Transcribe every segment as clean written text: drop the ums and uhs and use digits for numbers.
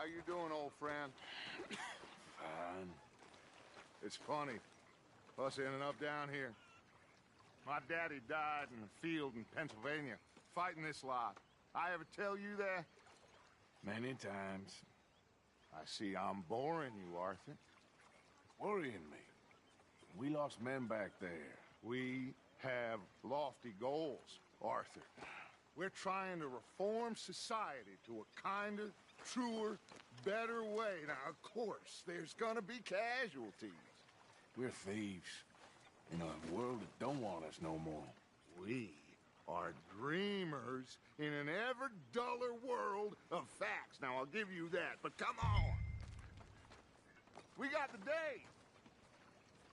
How you doing, old friend? Fine. It's funny, us ending up down here. My daddy died in the field in Pennsylvania, fighting this lot. I ever tell you that? Many times. I see I'm boring you, Arthur. Worrying me. We lost men back there. We have lofty goals, Arthur. We're trying to reform society to a kinder, truer, better way. Now, of course, there's gonna be casualties. We're thieves. In a world that don't want us no more. We are dreamers in an ever duller world of facts. Now, I'll give you that, but come on. We got the day.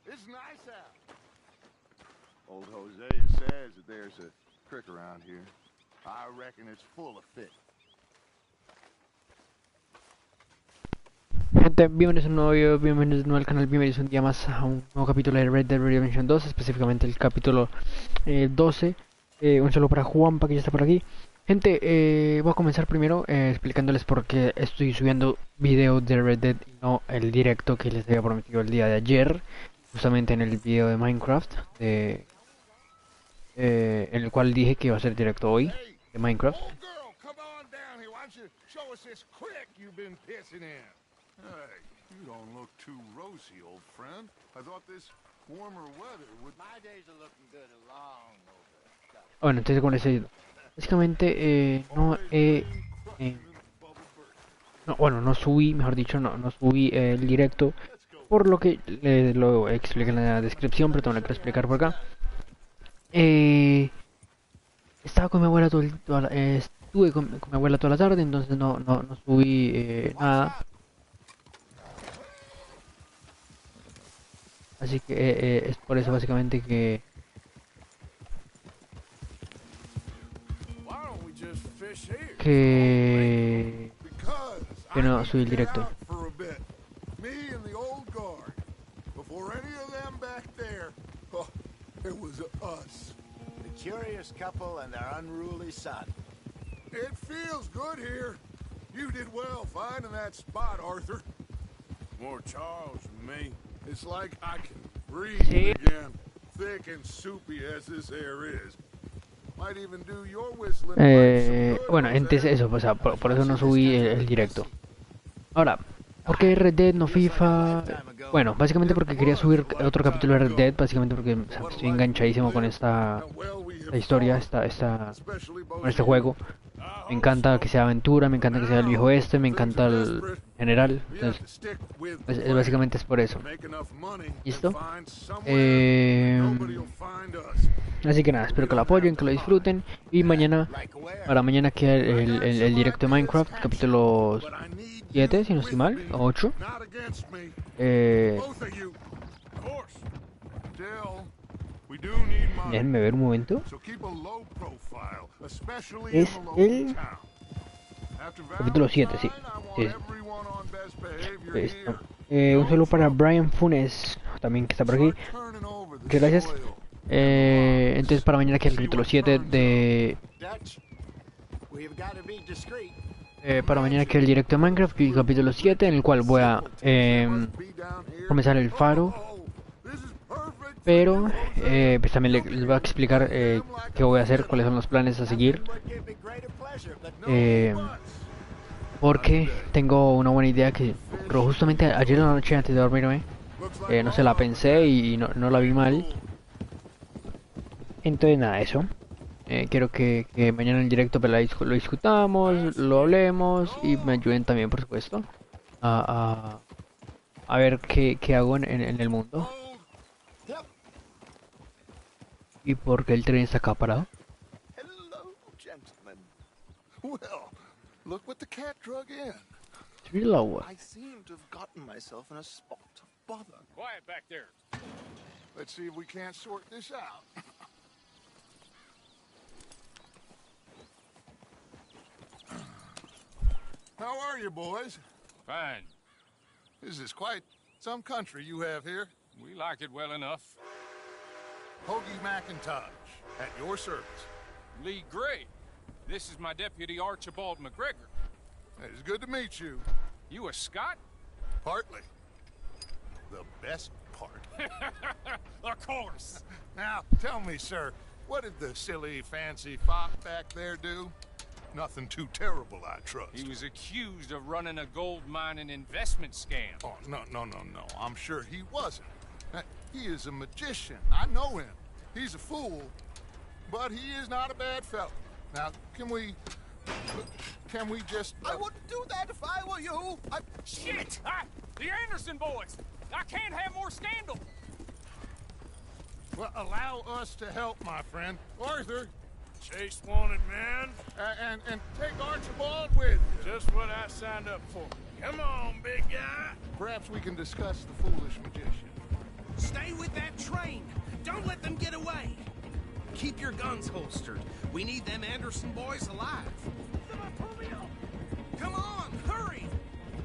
It's nice out. Old Jose says that there's a creek around here. I reckon it's full of fish. Gente, bienvenidos a un nuevo video, bienvenidos de nuevo al canal, bienvenidos un día más a un nuevo capítulo de Red Dead Redemption 2, específicamente el capítulo 12. Un saludo para Juanpa, que ya está por aquí. Gente, voy a comenzar primero explicándoles por qué estoy subiendo video de Red Dead y no el directo que les había prometido el día de ayer, justamente en el video de Minecraft, en el cual dije que iba a ser directo hoy, de Minecraft. Hey, you don't look too rosy, old friend. I thought this warmer weather would... My days are looking good along over. Bueno, entonces como les he dicho, básicamente no subí, mejor dicho, no subí el directo, por lo que lo expliqué en la descripción, pero también lo quiero explicar por acá. Estaba con mi abuela estuve con mi abuela toda la tarde, entonces no subí nada. Así que es por eso básicamente que no subí el directo. Curious couple and their unruly son. It feels good here. You did well finding that spot, Arthur. More Charles than me. It's like I can breathe again, thick and soupy as this air is. Might even do your whistling. Bueno, entonces eso, o sea, por eso no subí el directo. Ahora, ¿por qué Red Dead no FIFA? Bueno, básicamente porque quería subir otro capítulo de Red Dead, básicamente porque o sea, estoy enganchadísimo con esta historia, con este juego. Me encanta que sea aventura, me encanta que sea el viejo oeste, me encanta el general. Entonces, básicamente es por eso. ¿Listo? Así que nada, espero que lo apoyen, que lo disfruten. Y mañana, para mañana queda el directo de Minecraft, capítulo 7, si no estoy mal, o 8. Déjenme ver un momento. Es el capítulo 7, sí. Listo. Un saludo para Brian Funes, también que está por aquí. Muchas gracias. Entonces para mañana que el capítulo 7 de... para mañana que el directo de Minecraft, el capítulo 7, en el cual voy a comenzar el faro. Pero pues también les voy a explicar qué voy a hacer, cuáles son los planes a seguir. Porque tengo una buena idea que justamente ayer en la noche antes de dormirme, no se la pensé y no la vi mal. Entonces nada, eso. Quiero que mañana en el directo pues, lo discutamos, lo hablemos y me ayuden también, por supuesto, a ver qué hago en el mundo. ¿Y por qué el tren está acá parado? Hello, gentlemen. Well, look what the cat drug in. It's really low. I seem to have gotten myself in a spot of bother. Quiet back there. Let's see if we can't sort this out. How are you, boys? Fine. This is quite some country you have here. We like it well enough. Hoagie McIntosh, at your service. Lee Gray. This is my deputy Archibald McGregor. It's good to meet you. You a Scot? Partly. The best part. Of course. Now, tell me, sir, what did the silly, fancy fop back there do? Nothing too terrible, I trust. He was accused of running a gold mining investment scam. Oh, no. I'm sure he wasn't. He is a magician. I know him. He's a fool, but he is not a bad fellow. Now, can we just... I wouldn't do that if I were you. Shit! The Anderson boys! I can't have more scandal! Well, allow us to help, my friend. Arthur, Chase wanted, man. and take Archibald with you. Just what I signed up for. Come on, big guy. Perhaps we can discuss the foolish magician. Stay with that train. Don't let them get away. Keep your guns holstered. We need them Anderson boys alive. Come on, hurry!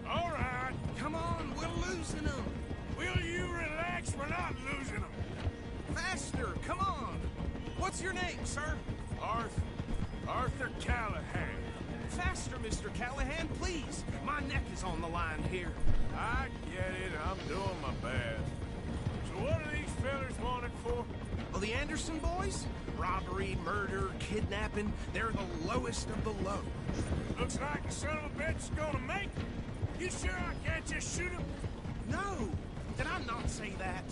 All right. Come on, we're losing them. Will you relax? We're not losing them. Faster, come on. What's your name, sir? Arthur Callahan. Faster, Mr. Callahan, please. My neck is on the line here. I get it. I'm doing my best. So what are these fellas wanted for? Well, the Anderson boys? Robbery, murder, kidnapping. They're the lowest of the low. Looks like the son of a bitch is gonna make it. You sure I can't just shoot him? No! Did I not say that?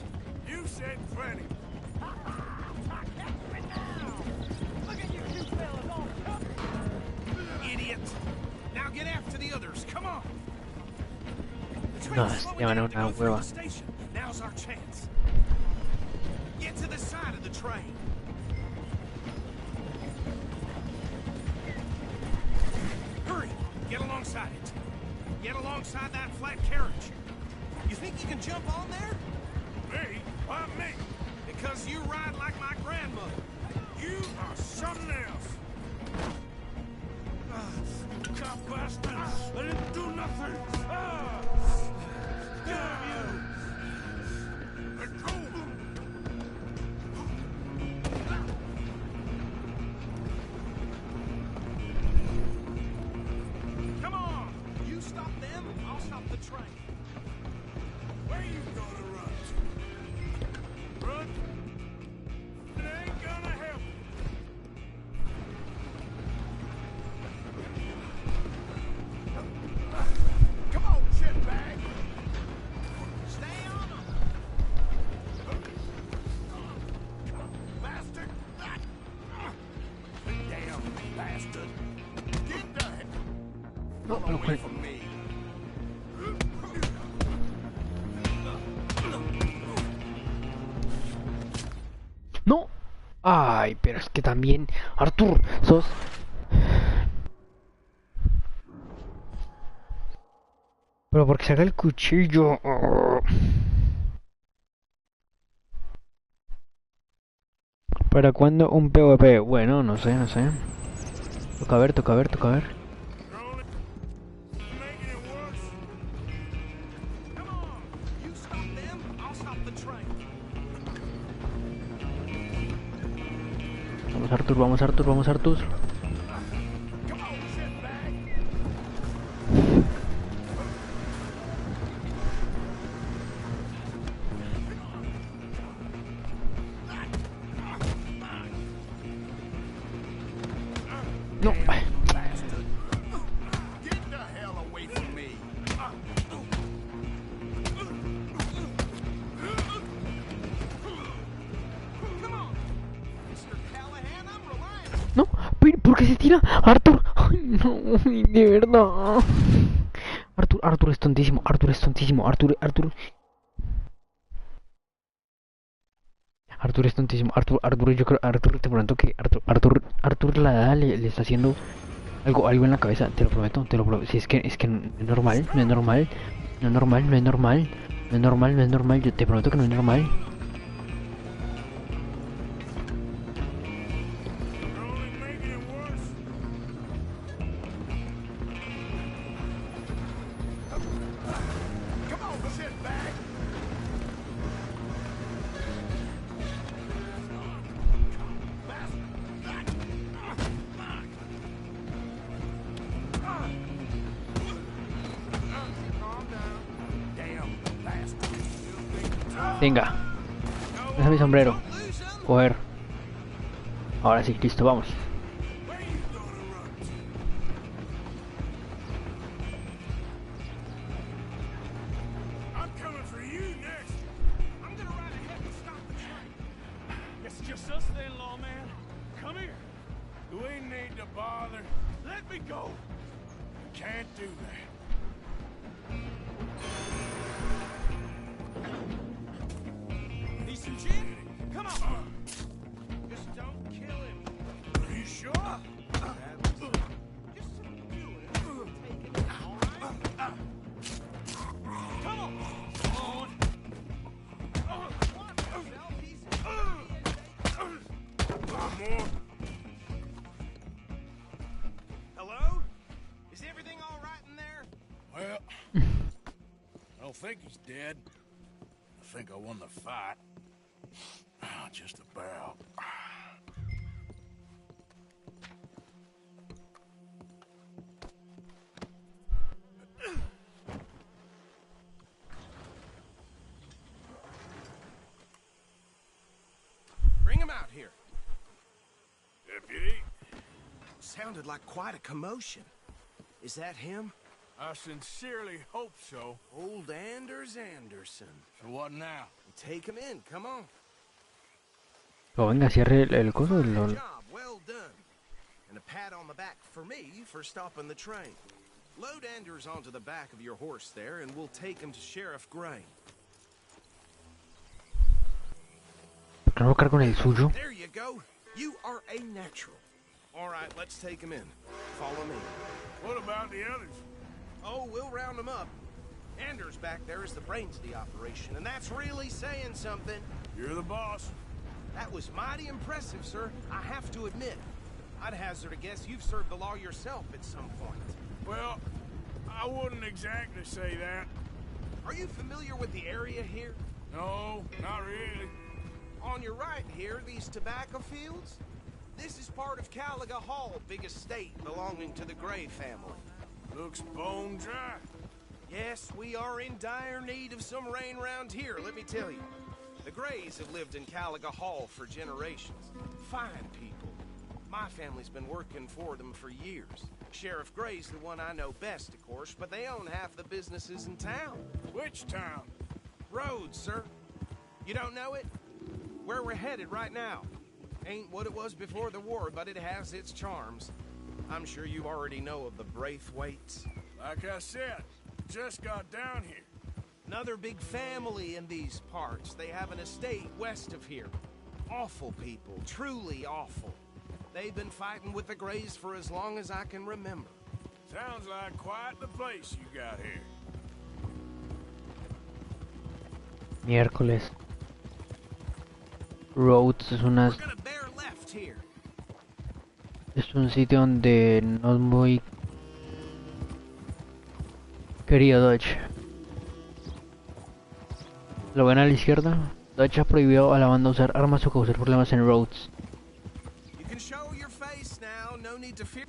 You said plenty. Idiot! Now get after the others, come on! The No, train's este slowing man down es to una go through hueva. the station. Now's our chance. Get to the side of the train. Hurry! Get alongside it. Get alongside that flat carriage. You think you can jump on there? Me? Why me? Because you ride like my grandmother. You are something else. Cop bastard! I didn't do nothing! Ah! Damn you! Let go! Come on! You stop them, I'll stop the train. Where you gonna run to? Run? It ain't gonna help. Come on, shitbag! Stay on them! Bastard! Damn bastard! Get the heck No, pero away cuál- from me! No. Ay, pero es que también, Artur, sos... Pero porque saca el cuchillo. ¿Para cuándo un PvP? Bueno, no sé. Toca ver. Making it worse. Come on! You stop them, I'll stop the train. Vamos Artur. Come on, shitbag! No. Bastard! Get the hell away from me! Come on! Mr. Callahan, I'm relying on No, pero ¿por qué se tira? Artur. Ay, no, de verdad. Artur es tontísimo. Artur, es tontísimo. Artur, yo creo, Artur, te prometo que Artur la edad le está haciendo algo en la cabeza, te lo prometo. Si es que no es normal, yo te prometo que no es normal. You're only making it worse. Come on, shitbag! Venga. Ese es mi sombrero. Coger. Ahora sí, listo, vamos. Hello? Is everything all right in there? Well, I don't think he's dead. I think I won the fight. Just about. Bring him out here. Deputy, Sounded like quite a commotion. Is that him? I sincerely hope so. Old Anders Anderson. So what now? Take him in, come on. Oh, venga, cierre el coso. Good job, well done. And a pat on the back for me for stopping the train. Load Anders onto the back of your horse there, and we'll take him to Sheriff Gray. ¿No lo cargo en el suyo? There you go. You are a natural. All right, let's take him in. Follow me. What about the others? Oh, we'll round them up. Anders back there is the brains of the operation, and that's really saying something. You're the boss. That was mighty impressive, sir. I have to admit. I'd hazard a guess you've served the law yourself at some point. Well, I wouldn't exactly say that. Are you familiar with the area here? No, not really. On your right here, these tobacco fields? This is part of Caliga Hall, big estate belonging to the Gray family. Looks bone dry. Yes, we are in dire need of some rain round here, let me tell you. The Grays have lived in Caliga Hall for generations. Fine people. My family's been working for them for years. Sheriff Gray's the one I know best, of course, but they own half the businesses in town. Which town? Rhodes, sir. You don't know it? Where we're headed right now. Ain't what it was before the war, but it has its charms. I'm sure you already know of the Braithwaites. Like I said, just got down here. Another big family in these parts. They have an estate west of here. Awful people, truly awful. They've been fighting with the Grays for as long as I can remember. Sounds like quite the place you got here. Miércoles. Rhodes es una... We're gonna bear left here. Es un sitio donde no es muy querido Dodge. Lo ven a la izquierda. Dodge ha prohibido a la banda usar armas o causar problemas en Rhodes. You can show your face now. No need to fear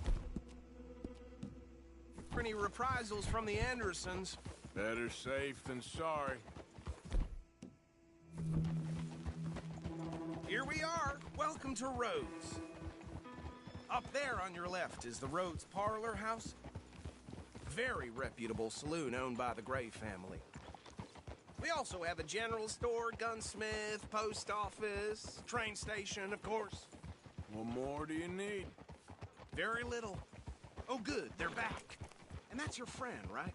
any reprisals from the Andersons. Better safe than sorry. Here we are. Welcome to Rhodes. Up there on your left is the Rhodes Parlor House. Very reputable saloon owned by the Gray family. We also have a general store, gunsmith, post office, train station, of course. What more do you need? Very little. Oh, good, they're back. And that's your friend, right?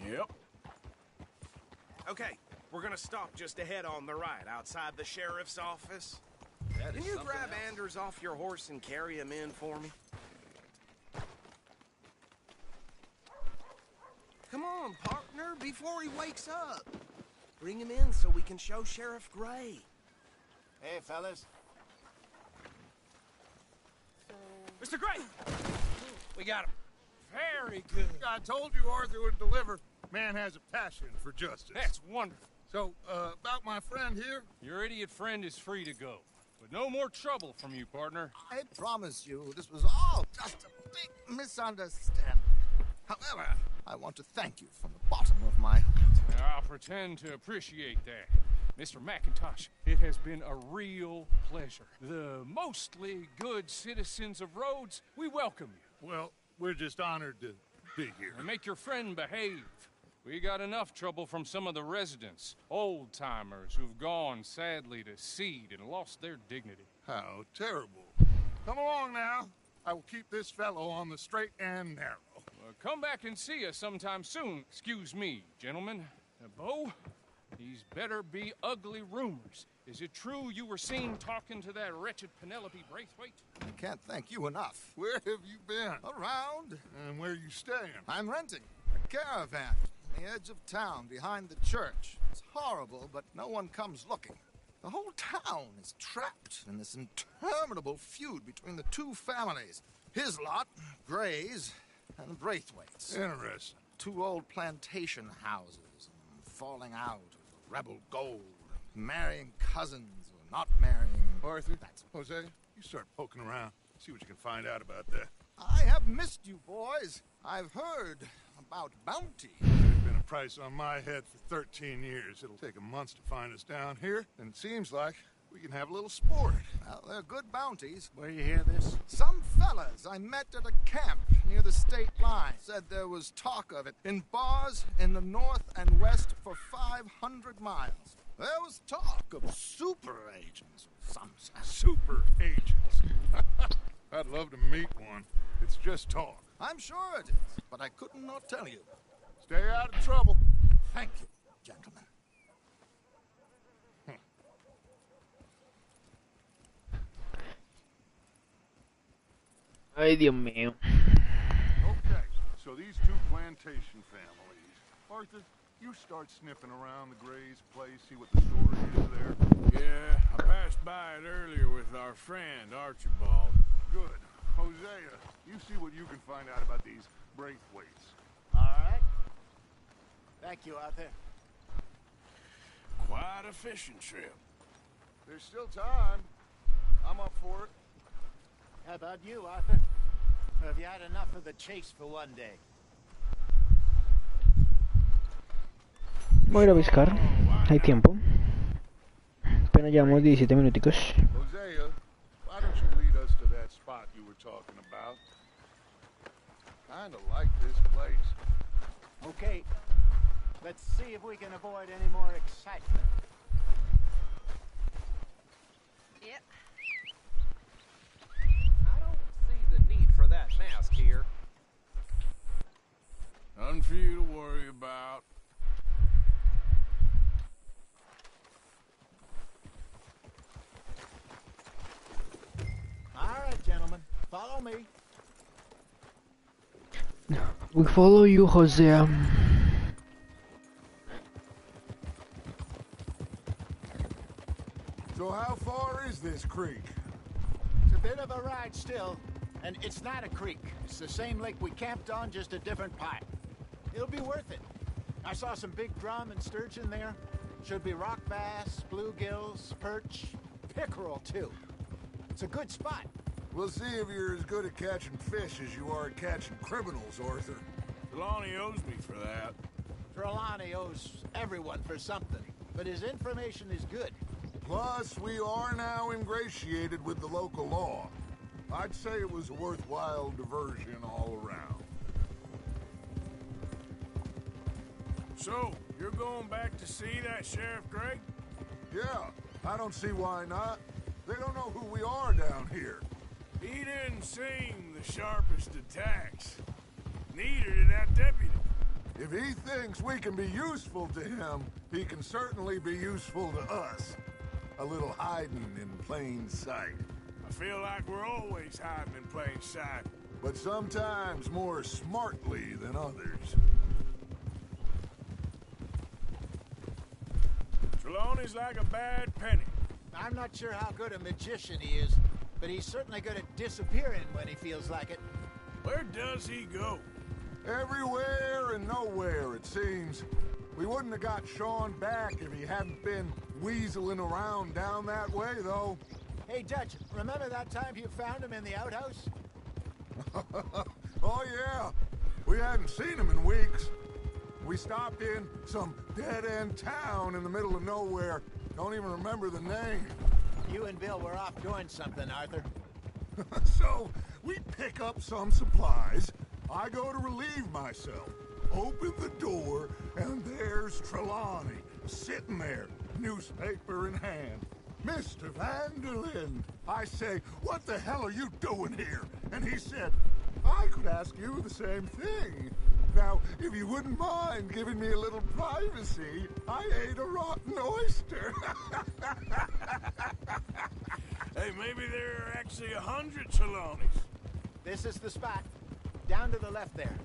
Yep. Okay, we're gonna stop just ahead on the right, outside the sheriff's office. Can you grab Anders off your horse and carry him in for me? Come on, partner, before he wakes up. Bring him in so we can show Sheriff Gray. Hey, fellas. Mr. Gray! We got him. Very good. I told you Arthur would deliver. Man has a passion for justice. That's wonderful. So, about my friend here? Your idiot friend is free to go. But no more trouble from you, partner. I promise you, this was all just a big misunderstanding. However, I want to thank you from the bottom of my heart. I'll pretend to appreciate that. Mr. McIntosh, it has been a real pleasure. The mostly good citizens of Rhodes, we welcome you. Well, we're just honored to be here. And make your friend behave. We got enough trouble from some of the residents, old-timers who've gone, sadly, to seed and lost their dignity. How terrible. Come along now. I will keep this fellow on the straight and narrow. Come back and see us sometime soon. Excuse me, gentlemen. Bo, these better be ugly rumors. Is it true you were seen talking to that wretched Penelope Braithwaite? I can't thank you enough. Where have you been? Around. And where are you staying? I'm renting a caravan on the edge of town behind the church. It's horrible, but no one comes looking. The whole town is trapped in this interminable feud between the two families. His lot, Gray's, and Braithwaite's. Interesting. Two old plantation houses, falling out of rebel gold, marrying cousins or not marrying. Arthur, Jose, you start poking around. See what you can find out about that. I have missed you, boys. I've heard about bounty. There's been a price on my head for 13 years. It'll take a month to find us down here, and it seems like we can have a little sport. Well, they're good bounties. Where you hear this? Some fellas I met at a camp near the state line said there was talk of it in bars in the north and west for 500 miles. There was talk of super agents or some such. Super agents. I'd love to meet one. It's just talk. I'm sure it is, but I couldn't not tell you. Stay out of trouble. Thank you, gentlemen. Ay, Dios mío. Okay, so these two plantation families. Arthur, you start sniffing around the Gray's place, see what the story is there. Yeah, I passed by it earlier with our friend, Archibald. Good. Hosea, you see what you can find out about these Braithwaites. All right. Thank you, Arthur. Quite a fishing trip. There's still time. I'm up for it. How about you, Arthur? Or have you had enough of the chase for one day? Voy a ir a pescar. Hay tiempo. Apenas llevamos 17 minuticos. Hosea, why don't you lead us to that spot you were talking about? Kinda like this place. Okay. Let's see if we can avoid any more excitement. Yep. I don't see the need for that mask here. Nothing for you to worry about. All right, gentlemen. Follow me. We follow you, Jose. So how far is this creek? It's a bit of a ride still, and it's not a creek. It's the same lake we camped on, just a different pipe. It'll be worth it. I saw some big drum and sturgeon there. Should be rock bass, bluegills, perch, pickerel too. It's a good spot. We'll see if you're as good at catching fish as you are at catching criminals, Arthur. Trelawney owes me for that. Trelawney owes everyone for something, but his information is good. Plus, we are now ingratiated with the local law. I'd say it was a worthwhile diversion all around. So, you're going back to see that Sheriff Gray? Yeah, I don't see why not. They don't know who we are down here. He didn't seem the sharpest attacks. Neither did that deputy. If he thinks we can be useful to him, he can certainly be useful to us. A little hiding in plain sight. I feel like we're always hiding in plain sight. But sometimes more smartly than others. Trelawney's like a bad penny. I'm not sure how good a magician he is, but he's certainly good at disappearing when he feels like it. Where does he go? Everywhere and nowhere, it seems. We wouldn't have got Sean back if he hadn't been weaseling around down that way, though. Hey, Dutch, remember that time you found him in the outhouse? Oh, yeah. We hadn't seen him in weeks. We stopped in some dead-end town in the middle of nowhere, Don't even remember the name. You and Bill were off doing something, Arthur. So, we pick up some supplies. I go to relieve myself. Open the door, and there's Trelawney, sitting there, newspaper in hand. Mr. Vanderlyn. I say, what the hell are you doing here? And he said, I could ask you the same thing. Now, if you wouldn't mind giving me a little privacy, I ate a rotten oyster. Hey, maybe there are actually 100 Trelawneys. This is the spot. Down to the left there.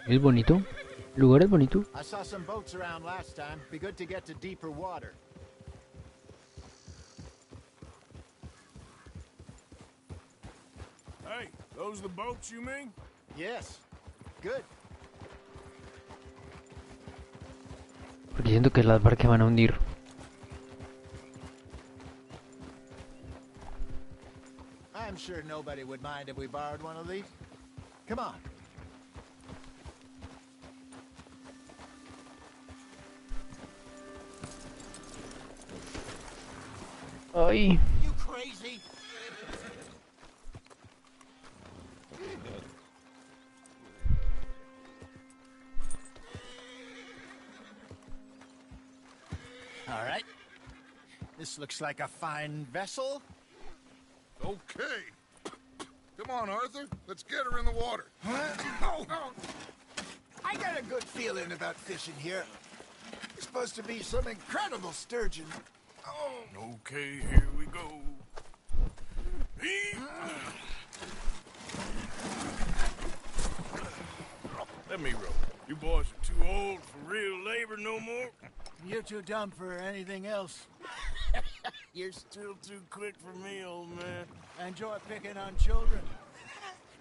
Es bonito. El lugar es bonito. I saw some boats around last time. Be good to get to deeper water. Hey, those the boats you mean? Yes. Good. Porque siento que las barcas van a hundir. I'm sure nobody would mind if we borrowed one of these. Come on. Ay. You crazy? All right. This looks like a fine vessel. Okay. Come on, Arthur. Let's get her in the water. Oh. I got a good feeling about fishing here. It's supposed to be some incredible sturgeon. Okay, here we go. Let me row. You boys are too old for real labor no more. You're too dumb for anything else. You're still too quick for me, old man. Enjoy picking on children.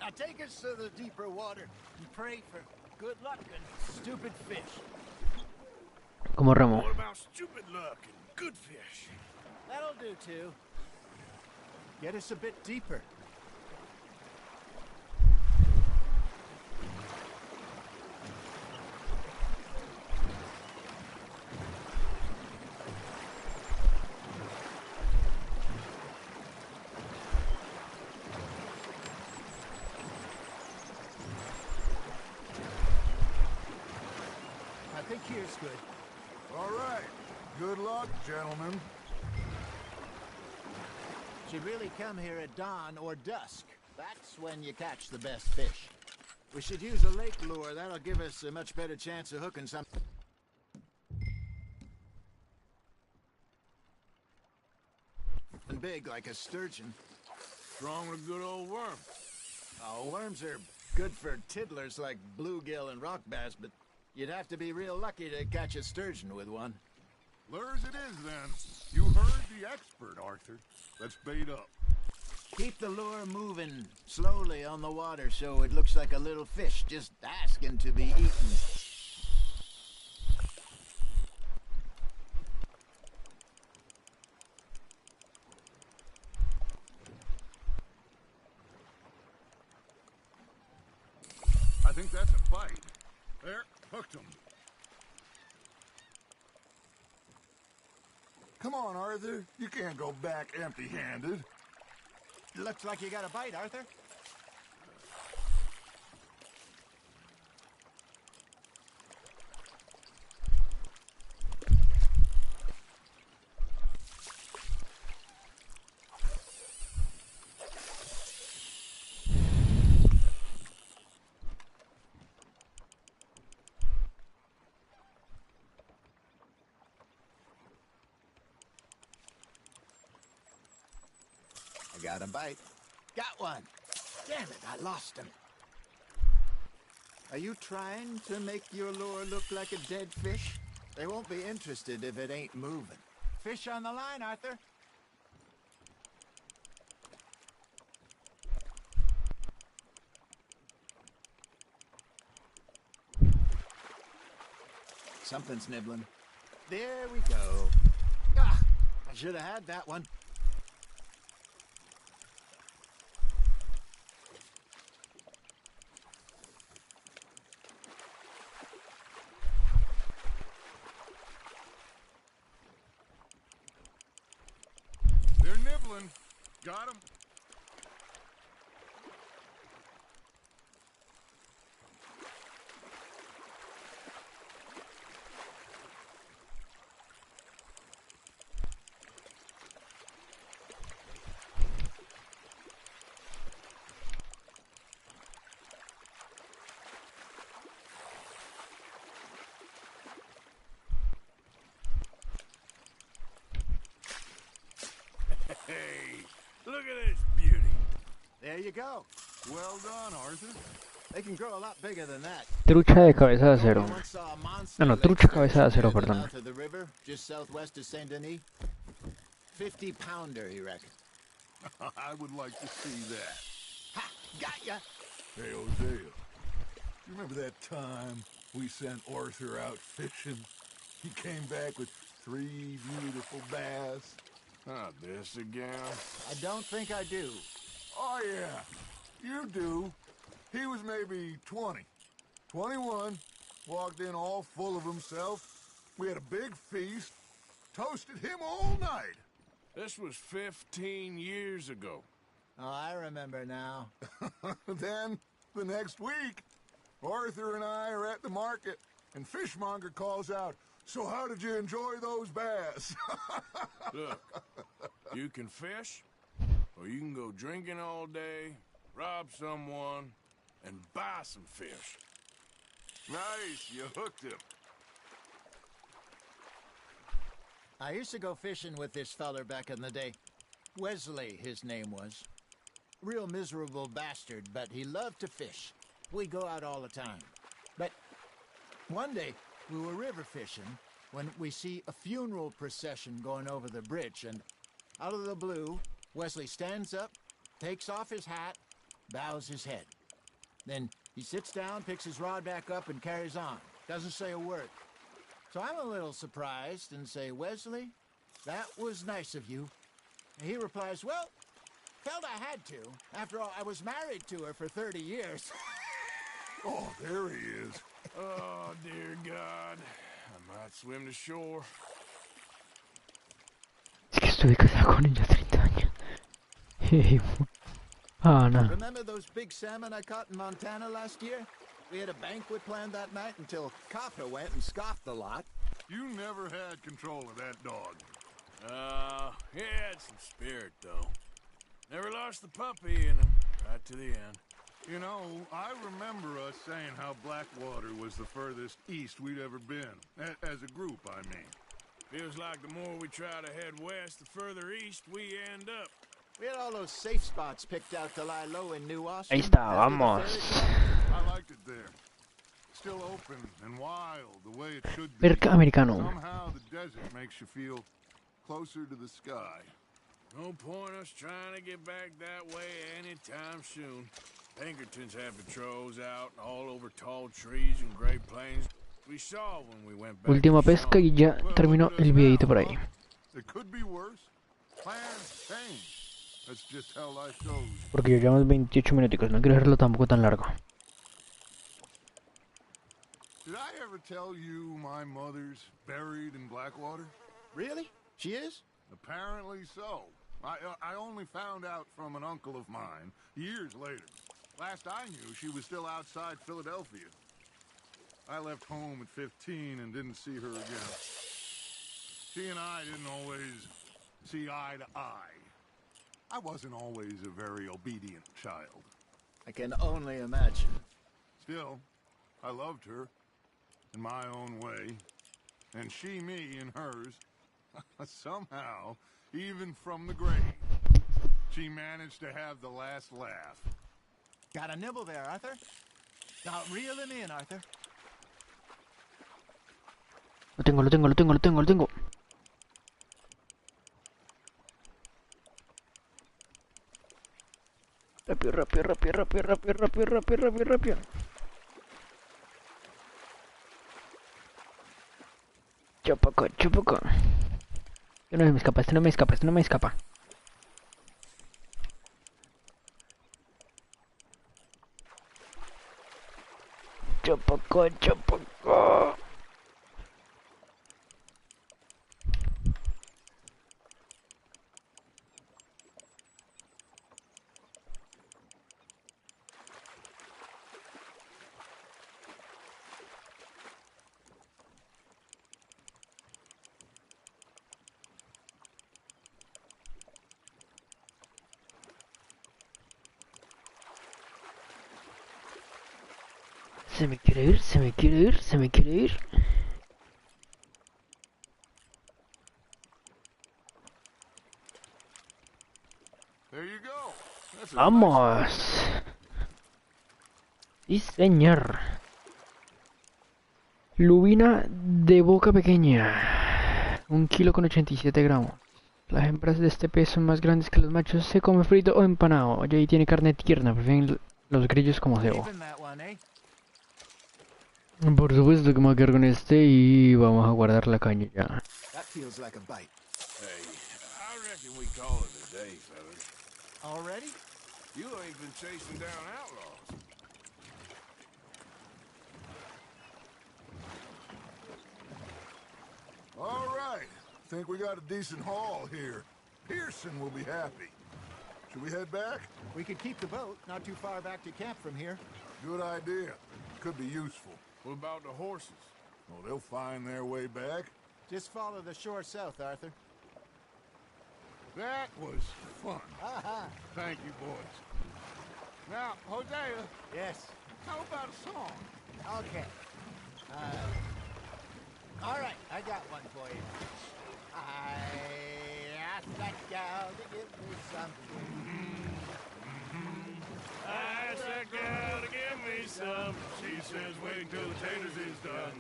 Now take us to the deeper water and pray for good luck and stupid fish. Como remo. What about stupid luck and good fish? That'll do too. Get us a bit deeper. I think here's good. All right. Good luck, gentlemen. Should really come here at dawn or dusk. That's when you catch the best fish. We should use a lake lure. That'll give us a much better chance of hooking something big like a sturgeon. Strong with a good old worm. Oh, worms are good for tiddlers like bluegill and rock bass, but you'd have to be real lucky to catch a sturgeon with one. Lures it is, then. You heard the expert, Arthur. Let's bait up. Keep the lure moving slowly on the water so it looks like a little fish just asking to be eaten. I think that's a bite. There, hooked him. Come on, Arthur. You can't go back empty-handed. Looks like you got a bite, Arthur. Got a bite. Got one. Damn it, I lost him. Are you trying to make your lure look like a dead fish? They won't be interested if it ain't moving. Fish on the line, Arthur. Something's nibbling. There we go. Ah, I should have had that one. They're nibbling. Got 'em. Hey, look at this beauty. There you go. Well done, Arthur. They can grow a lot bigger than that. Trucha de cabeza de acero. Once saw a monster No, lake trucha cabeza de sturgeon acero, near the perdón. mouth of the river, just southwest of Saint Denis. 50-pounder, he reckoned. I would like to see that. Ha! Got ya! Hey, Hosea, you remember that time we sent Arthur out fishing? He came back with 3 beautiful bass. Not this again. I don't think I do. Oh, yeah, you do. He was maybe 20, 21, walked in all full of himself. We had a big feast, toasted him all night. This was 15 years ago. Oh, I remember now. Then, the next week, Arthur and I are at the market, and Fishmonger calls out, "So how did you enjoy those bass?" Look, you can fish, or you can go drinking all day, rob someone, and buy some fish. Nice, you hooked him. I used to go fishing with this feller back in the day. Wesley, his name was. Real miserable bastard, but he loved to fish. We go out all the time. But one day, we were river fishing when we see a funeral procession going over the bridge, and out of the blue, Wesley stands up, takes off his hat, bows his head. Then he sits down, picks his rod back up, and carries on. Doesn't say a word. So I'm a little surprised and say, "Wesley, that was nice of you." And he replies, "Well, felt I had to. After all, I was married to her for 30 years. Oh, there he is. Oh, dear God. I might swim to shore. Es que estuve casado con ella 30 años. Ah, no. Remember those big salmon I caught in Montana last year? We had a banquet planned that night until Copper went and scoffed the lot. You never had control of that dog. He had some spirit, though. Never lost the puppy in him, right to the end. You know, I remember us saying how Blackwater was the furthest east we'd ever been. As a group, I mean. Feels like the more we try to head west, the further east we end up. We had all those safe spots picked out to lie low in New Austin. Ahí está, After the vamos. ferry crossing. I liked it there. Still open and wild, the way it should be. Merca americano. Somehow the desert makes you feel closer to the sky. No point us trying to get back that way anytime soon. Pinkertons have patrols out all over tall trees and great plains. We saw when we went back. Última to pesca y ya terminó el videito por ahí. It could be worse. Plans change. That's just how life goes. Porque ya llevamos 28 minuticos, no quiero hacerlo tampoco tan largo. Did I ever tell you my mother's buried in Blackwater? Really? She is? Apparently so. I only found out from an uncle of mine years later. Last I knew, she was still outside Philadelphia. I left home at 15 and didn't see her again. She and I didn't always see eye to eye. I wasn't always a very obedient child. I can only imagine. Still, I loved her in my own way, and she me in hers. Somehow, even from the grave, she managed to have the last laugh. Got a nibble there, Arthur? Now reel him in, Arthur. Lo tengo. Rápido. Chopoco, chopoco. Esto no me escapa, esto no me escapa, esto no me escapa. Chopoco, chopoco. Se me quiere ir, se me quiere ir, se me quiere ir. There you go. That's a nice Vamos. Sí, señor. Lubina de boca pequeña. 1,87 gramos. Las hembras de este pez son más grandes que los machos. Se come frito o empanado. Oye, y tiene carne tierna. Prefieren los grillos como cebo. Even that one, eh? Por supuesto que me voy a quedar con este y vamos a guardar la caña ya. That feels like a bite. Hey, I reckon we call it a day, fellas. Already? You ain't been chasing down outlaws. All right. Think we got a decent haul here. Pearson will be happy. Should we head back? We could keep the boat not too far back to camp from here. Good idea. Could be useful. What about the horses? Well, they'll find their way back. Just follow the shore south, Arthur. That was fun. Aha! Thank you, boys. Now, Hosea, Yes. how about a song? Okay. All right, I got one for you. I asked that gal to give me something. I asked that gal to give me some. She says wait till the taters is done.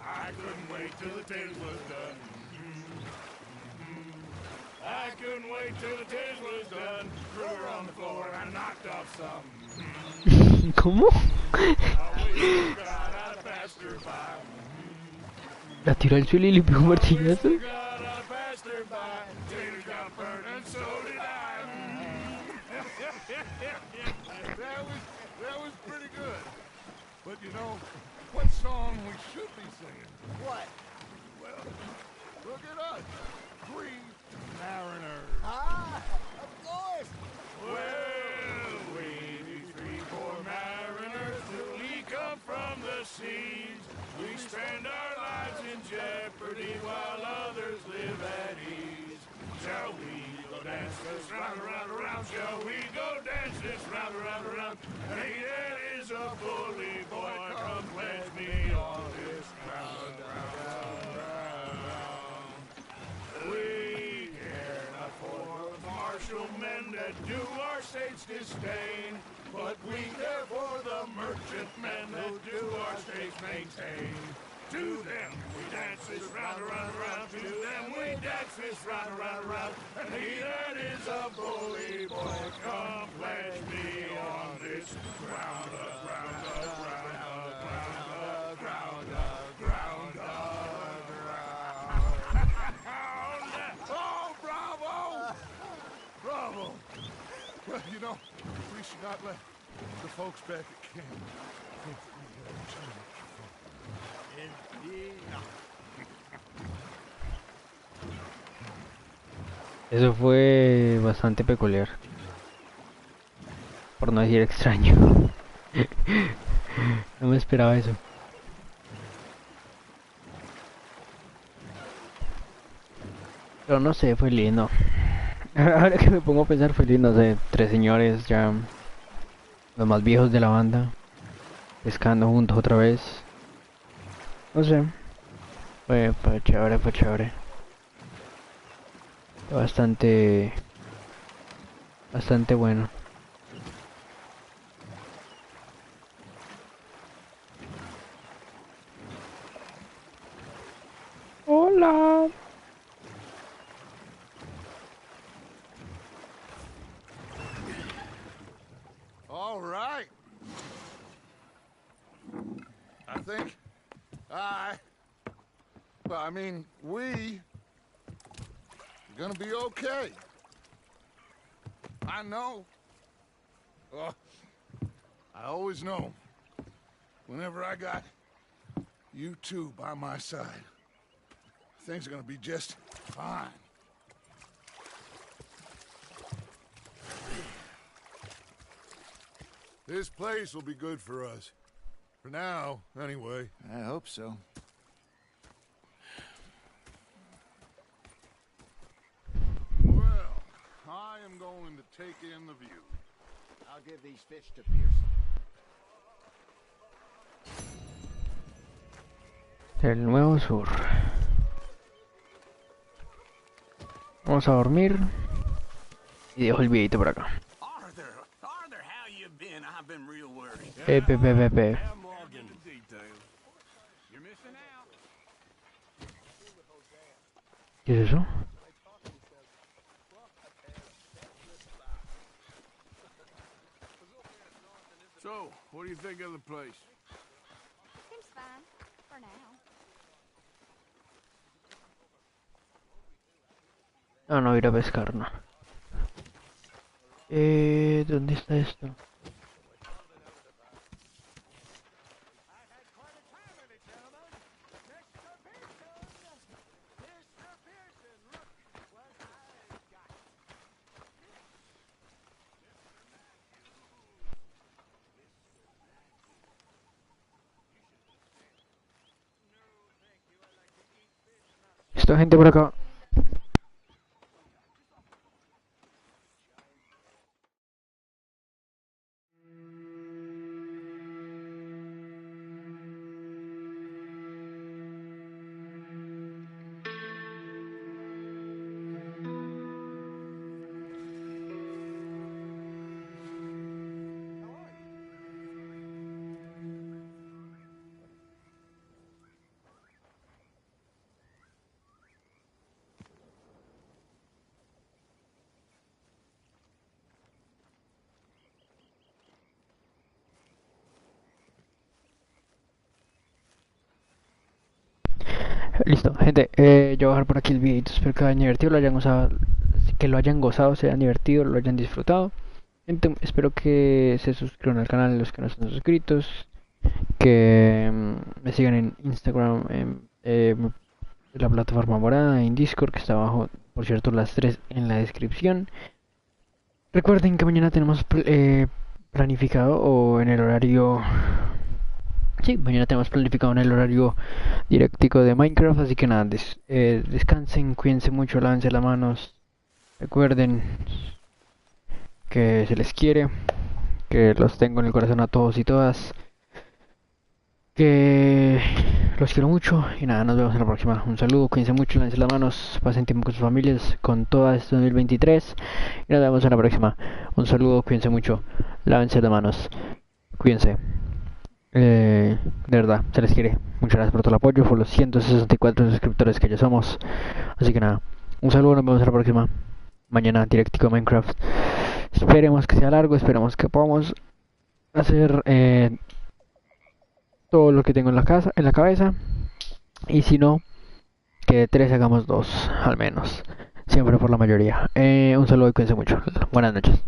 I couldn't wait till the taters was done. I couldn't wait till the taters was done. Threw her on the floor and I knocked off some. ¿Cómo? I wish God I'd passed her by. La tiró al suelo y le pegó un martillazo. God I'd passed her by. Taters got burned and so did I. that was pretty good. But you know, what song we should be singing? What? Well, look at us. Three mariners. Ah, of course. Well, we be 3 poor mariners till we come from the seas. We spend our lives in jeopardy while others live at ease. Shall we go dance this round, around, around? Shall we go dance this round, around, around? Hey, that is a bully boy. Come pledge me on this round, round, round, round. We care not for the martial men that do our state's disdain, but we care for the merchant men that do our state's maintain. To them we dance this round, around, around. To them we dance this round, around, around. And he that is a bully boy, come pledge me on this ground, ground, ground, ground, ground, ground, ground. Oh, bravo! Bravo! Well, you know, we should not let the folks back at camp think that we have too much fun. Eso fue bastante peculiar. Por no decir extraño. No me esperaba eso. Pero no sé, fue lindo. Ahora que me pongo a pensar, fue lindo. No sé, 3 señores ya, los más viejos de la banda, pescando juntos otra vez. No sé, fue chévere, fue chévere. Bastante bueno. Hola. All right. Well, I mean, we gonna be okay. I know. Oh, I always know. Whenever I got you two by my side, things are gonna be just fine. This place will be good for us. For now, anyway. I hope so. Well, I am going to take in the view. I'll give these fish to Pearson. El Nuevo Sur. Vamos a dormir. Y dejo el videito por acá. Arthur, how you been? I've been real worried. Pepe. I'm logging the details. You're missing out. ¿Qué es eso? So, what do you think of the place? Seems fine, for now. Ah, no, ir a pescar, no. ¿Dónde está esto? Esta gente por acá. Listo, gente, yo voy a dejar por aquí el videito, espero que lo hayan divertido, lo hayan gozado, se hayan divertido, lo hayan disfrutado. Gente, espero que se suscriban al canal los que no están suscritos, que me sigan en Instagram, en la plataforma morada, en Discord, que está abajo, por cierto, las 3 en la descripción. Recuerden que mañana tenemos planificado, o en el horario... Sí, mañana tenemos planificado en el horario directico de Minecraft, así que nada, descansen, cuídense mucho, lávense las manos, recuerden que se les quiere, que los tengo en el corazón a todos y todas, que los quiero mucho y nada, nos vemos en la próxima. Un saludo, cuídense mucho, lávense las manos, pasen tiempo con sus familias, con toda este 2023 y nos vemos en la próxima. Un saludo, cuídense mucho, lávense las manos, cuídense. De verdad, se les quiere. Muchas gracias por todo el apoyo, por los 164 suscriptores que ya somos. Así que nada, un saludo, nos vemos en la próxima. Mañana directico Minecraft. Esperemos que sea largo, esperemos que podamos hacer todo lo que tengo en la cabeza. Y si no, que de 3 hagamos 2 al menos. Siempre por la mayoría. Un saludo y cuídense mucho. Buenas noches.